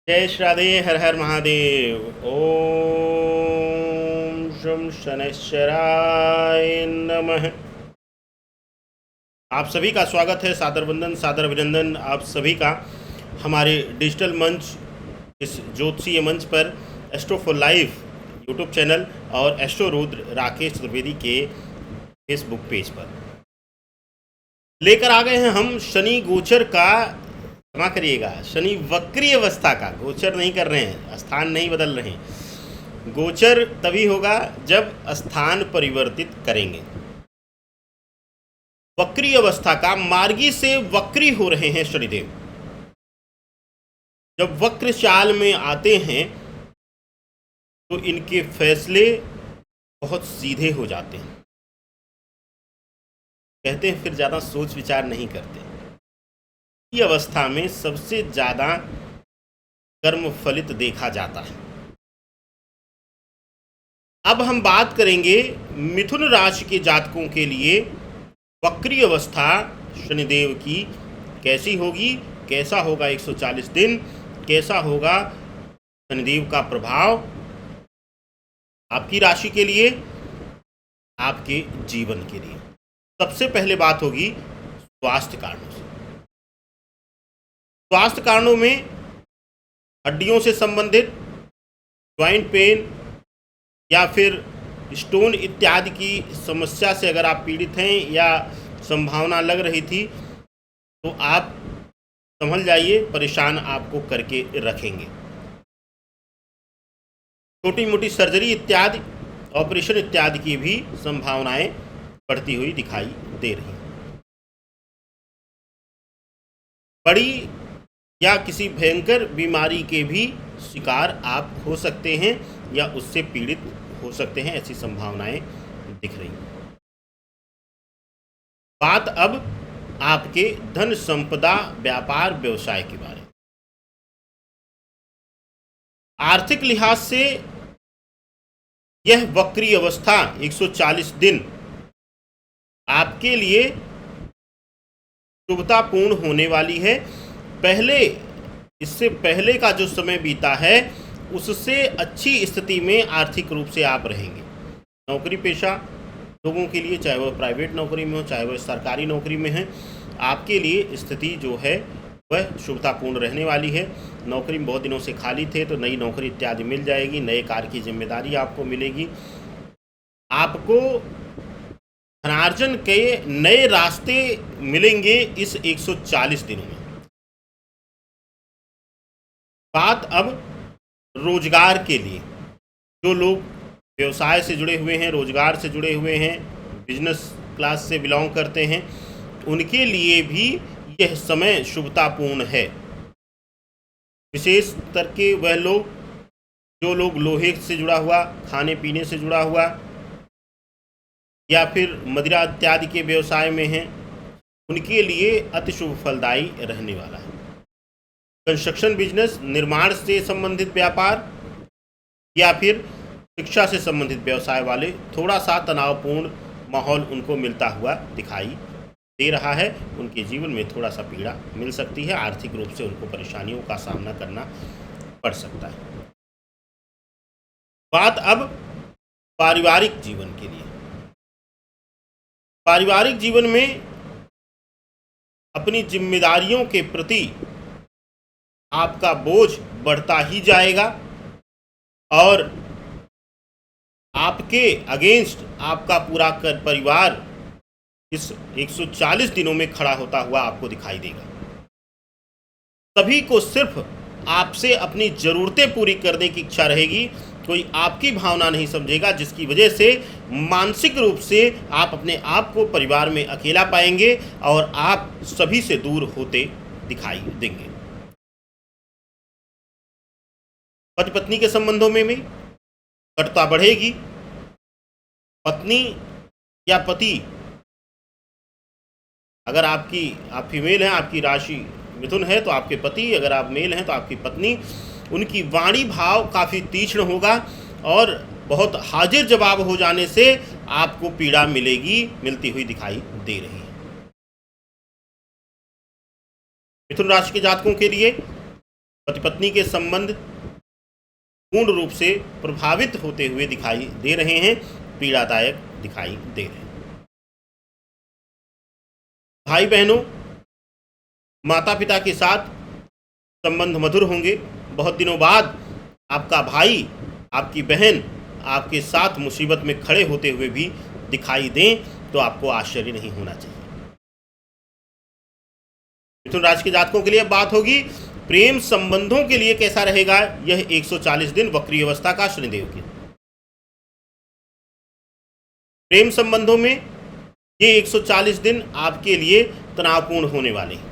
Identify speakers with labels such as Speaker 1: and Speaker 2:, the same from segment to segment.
Speaker 1: जय श्री राधे। हर हर महादेव। ओम शम शनैश्चराय नमः। आप सभी का स्वागत है, सादर वंदन, सादर अभिनंदन आप सभी का हमारे डिजिटल मंच, इस ज्योतिषीय मंच पर astro for life YouTube channel और एस्ट्रो रुद्र राकेश चतुर्वेदी के फेसबुक पेज पर लेकर आ गए हैं हम शनि गोचर का। क्षमा करिएगा, शनि वक्री अवस्था का गोचर नहीं कर रहे हैं, स्थान नहीं बदल रहे हैं। गोचर तभी होगा जब स्थान परिवर्तित करेंगे। वक्री अवस्था का मार्गी से वक्री हो रहे हैं शनिदेव। जब वक्र चाल में आते हैं तो इनके फैसले बहुत सीधे हो जाते हैं। कहते हैं फिर ज़्यादा सोच विचार नहीं करते। इस अवस्था में सबसे ज़्यादा कर्म फलित देखा जाता है। अब हम बात करेंगे मिथुन राशि के जातकों के लिए वक्री अवस्था शनिदेव की कैसी होगी, कैसा होगा 140 दिन, कैसा होगा शनिदेव का प्रभाव आपकी राशि के लिए, आपके जीवन के लिए। सबसे पहले बात होगी स्वास्थ्य कारणों से। स्वास्थ्य कारणों में हड्डियों से संबंधित ज्वाइंट पेन या फिर स्टोन इत्यादि की समस्या से अगर आप पीड़ित हैं या संभावना लग रही थी तो आप संभल जाइए, परेशान आपको करके रखेंगे। छोटी मोटी सर्जरी इत्यादि, ऑपरेशन इत्यादि की भी संभावनाएं बढ़ती हुई दिखाई दे रही हैं। बड़ी या किसी भयंकर बीमारी के भी शिकार आप हो सकते हैं या उससे पीड़ित हो सकते हैं, ऐसी संभावनाएं दिख रही हैं। बात अब आपके धन संपदा, व्यापार, व्यवसाय के बारे में। आर्थिक लिहाज से यह वक्री अवस्था 140 दिन आपके लिए शुभतापूर्ण होने वाली है। इससे पहले का जो समय बीता है उससे अच्छी स्थिति में आर्थिक रूप से आप रहेंगे। नौकरी पेशा लोगों के लिए, चाहे वह प्राइवेट नौकरी में हो चाहे वह सरकारी नौकरी में है, आपके लिए स्थिति जो है वह शुभतापूर्ण रहने वाली है। नौकरी में बहुत दिनों से खाली थे तो नई नौकरी इत्यादि मिल जाएगी, नए कार्य की जिम्मेदारी आपको मिलेगी। आपको धनार्जन के नए रास्ते मिलेंगे इस 140 दिनों में। बात अब रोजगार के लिए, जो लोग व्यवसाय से जुड़े हुए हैं, रोजगार से जुड़े हुए हैं, बिजनेस क्लास से बिलोंग करते हैं, उनके लिए भी यह समय शुभतापूर्ण है। विशेष करके वह लोग, जो लोग लोहे से जुड़ा हुआ, खाने पीने से जुड़ा हुआ या फिर मदिरा इत्यादि के व्यवसाय में हैं, उनके लिए अति शुभ फलदायी रहने वाला है। कंस्ट्रक्शन बिजनेस, निर्माण से संबंधित व्यापार या फिर शिक्षा से संबंधित व्यवसाय वाले, थोड़ा सा तनावपूर्ण माहौल उनको मिलता हुआ दिखाई दे रहा है। उनके जीवन में थोड़ा सा पीड़ा मिल सकती है, आर्थिक रूप से उनको परेशानियों का सामना करना पड़ सकता है। बात अब पारिवारिक जीवन के लिए। पारिवारिक जीवन में अपनी जिम्मेदारियों के प्रति आपका बोझ बढ़ता ही जाएगा और आपके अगेंस्ट आपका पूरा परिवार इस 140 दिनों में खड़ा होता हुआ आपको दिखाई देगा। सभी को सिर्फ आपसे अपनी ज़रूरतें पूरी करने की इच्छा रहेगी, कोई आपकी भावना नहीं समझेगा, जिसकी वजह से मानसिक रूप से आप अपने आप को परिवार में अकेला पाएंगे और आप सभी से दूर होते दिखाई देंगे। पति पत्नी के संबंधों में भी कटुता बढ़ेगी। पत्नी या पति, अगर आप फीमेल हैं, आपकी राशि मिथुन है तो आपके पति, अगर आप मेल हैं तो आपकी पत्नी, उनकी वाणी भाव काफ़ी तीक्ष्ण होगा और बहुत हाजिर जवाब हो जाने से आपको पीड़ा मिलती हुई दिखाई दे रही है। मिथुन राशि के जातकों के लिए पति पत्नी के संबंध पूर्ण रूप से प्रभावित होते हुए दिखाई दे रहे हैं, पीड़ादायक दिखाई दे रहे हैं। भाई बहनों, माता पिता के साथ संबंध मधुर होंगे। बहुत दिनों बाद आपका भाई, आपकी बहन आपके साथ मुसीबत में खड़े होते हुए भी दिखाई दें तो आपको आश्चर्य नहीं होना चाहिए। मिथुन राशि के जातकों के लिए बात होगी प्रेम संबंधों के लिए कैसा रहेगा यह 140 दिन वक्री अवस्था का शनिदेव की। प्रेम संबंधों में ये 140 दिन आपके लिए तनावपूर्ण होने वाले हैं।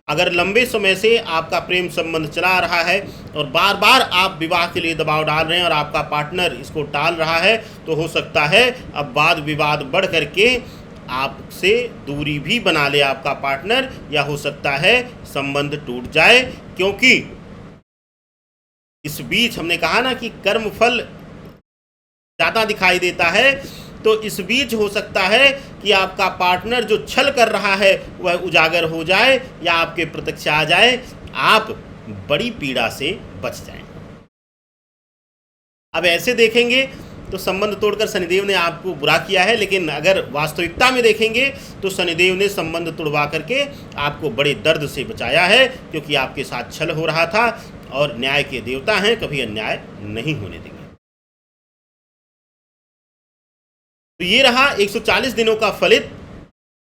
Speaker 1: अगर लंबे समय से आपका प्रेम संबंध चला रहा है और बार बार आप विवाह के लिए दबाव डाल रहे हैं और आपका पार्टनर इसको टाल रहा है, तो हो सकता है अब वाद विवाद बढ़ करके आपसे दूरी भी बना ले आपका पार्टनर, या हो सकता है संबंध टूट जाए। क्योंकि इस बीच हमने कहा ना कि कर्म फल ज़्यादा दिखाई देता है, तो इस बीच हो सकता है कि आपका पार्टनर जो छल कर रहा है वह उजागर हो जाए या आपके प्रत्यक्ष आ जाए, आप बड़ी पीड़ा से बच जाएं। अब ऐसे देखेंगे तो संबंध तोड़कर शनिदेव ने आपको बुरा किया है, लेकिन अगर वास्तविकता में देखेंगे तो शनिदेव ने संबंध तोड़वा करके आपको बड़े दर्द से बचाया है, क्योंकि आपके साथ छल हो रहा था और न्याय के देवता हैं, कभी अन्याय नहीं होने देंगे। तो ये रहा 140 दिनों का फलित।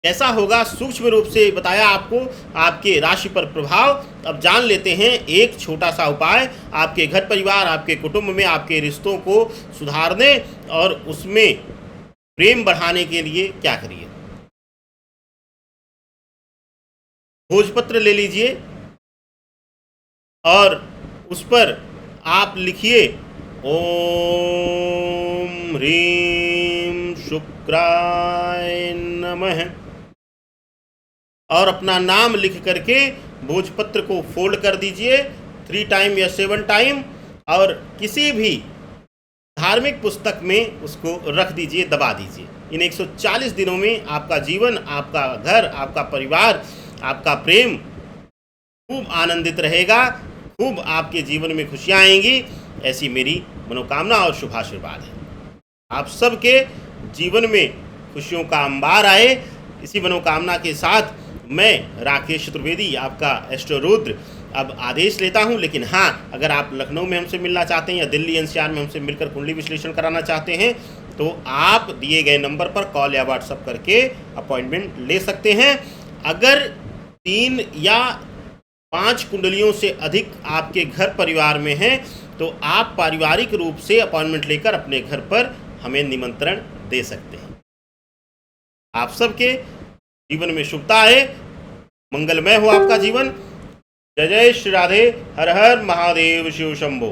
Speaker 1: कैसा होगा सूक्ष्म रूप से बताया आपको, आपके राशि पर प्रभाव। अब जान लेते हैं एक छोटा सा उपाय आपके घर परिवार, आपके कुटुंब में आपके रिश्तों को सुधारने और उसमें प्रेम बढ़ाने के लिए क्या करिए। भोजपत्र ले लीजिए और उस पर आप लिखिए ओम ह्रीम शुक्राय नमः, और अपना नाम लिख करके भोजपत्र को फोल्ड कर दीजिए 3 टाइम या 7 टाइम, और किसी भी धार्मिक पुस्तक में उसको रख दीजिए, दबा दीजिए। इन 140 दिनों में आपका जीवन, आपका घर, आपका परिवार, आपका प्रेम खूब आनंदित रहेगा, खूब आपके जीवन में खुशियाँ आएंगी, ऐसी मेरी मनोकामना और शुभाशीर्वाद है। आप सबके जीवन में खुशियों का अंबार आए, इसी मनोकामना के साथ मैं राकेश चतुर्वेदी आपका एस्ट्रो रुद्र अब आदेश लेता हूं। लेकिन हाँ, अगर आप लखनऊ में हमसे मिलना चाहते हैं या दिल्ली एनसीआर में हमसे मिलकर कुंडली विश्लेषण कराना चाहते हैं, तो आप दिए गए नंबर पर कॉल या व्हाट्सएप करके अपॉइंटमेंट ले सकते हैं। अगर 3 या 5 कुंडलियों से अधिक आपके घर परिवार में हैं, तो आप पारिवारिक रूप से अपॉइंटमेंट लेकर अपने घर पर हमें निमंत्रण दे सकते हैं। आप सबके जीवन में शुभता आए, मंगलमय हो आपका जीवन। जय जय श्री राधे। हर हर महादेव शिव शंभो।